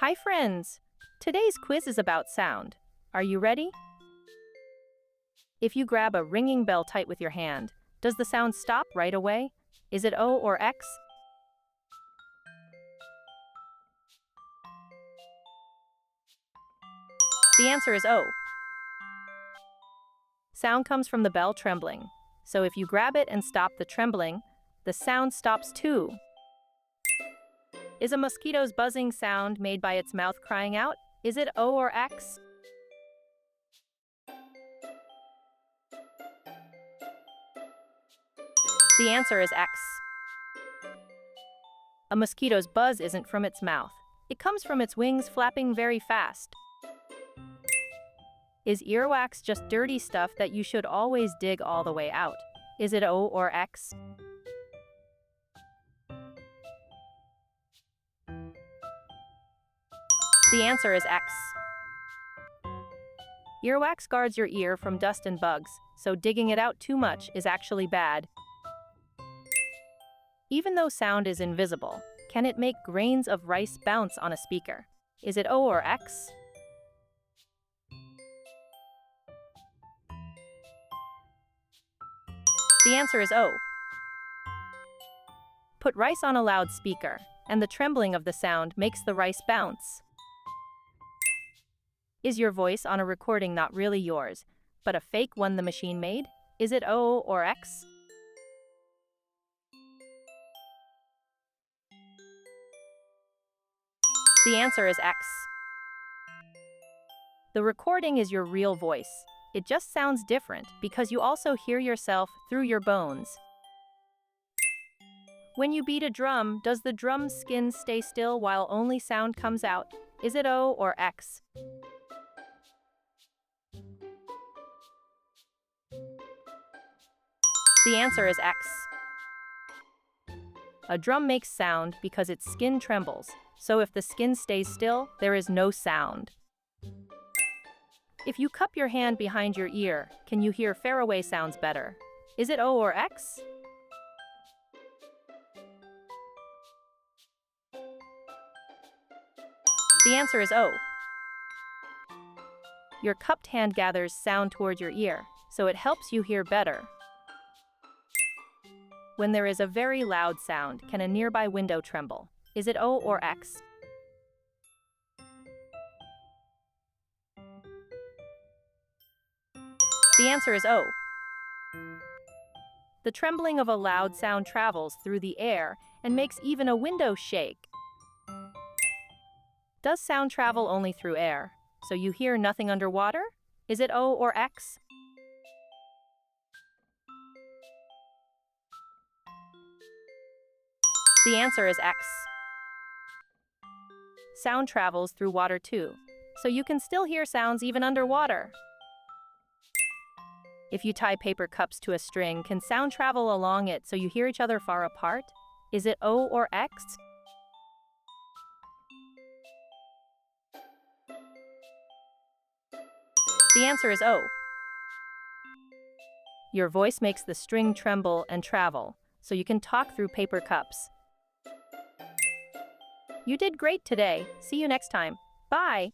Hi friends! Today's quiz is about sound. Are you ready? If you grab a ringing bell tight with your hand, does the sound stop right away? Is it O or X? The answer is O. Sound comes from the bell trembling. So if you grab it and stop the trembling, the sound stops too. Is a mosquito's buzzing sound made by its mouth crying out? Is it O or X? The answer is X. A mosquito's buzz isn't from its mouth. It comes from its wings flapping very fast. Is earwax just dirty stuff that you should always dig all the way out? Is it O or X? The answer is X. Earwax guards your ear from dust and bugs, so digging it out too much is actually bad. Even though sound is invisible, can it make grains of rice bounce on a speaker? Is it O or X? The answer is O. Put rice on a loudspeaker, and the trembling of the sound makes the rice bounce. Is your voice on a recording not really yours, but a fake one the machine made? Is it O or X? The answer is X. The recording is your real voice. It just sounds different because you also hear yourself through your bones. When you beat a drum, does the drum's skin stay still while only sound comes out? Is it O or X? The answer is X. A drum makes sound because its skin trembles, so if the skin stays still, there is no sound. If you cup your hand behind your ear, can you hear faraway sounds better? Is it O or X? The answer is O. Your cupped hand gathers sound toward your ear, so it helps you hear better. When there is a very loud sound, can a nearby window tremble? Is it O or X? The answer is O. The trembling of a loud sound travels through the air and makes even a window shake. Does sound travel only through air, so you hear nothing underwater? Is it O or X? The answer is X. Sound travels through water too, so you can still hear sounds even underwater. If you tie paper cups to a string, can sound travel along it so you hear each other far apart? Is it O or X? The answer is O. Your voice makes the string tremble and travel, so you can talk through paper cups. You did great today. See you next time. Bye!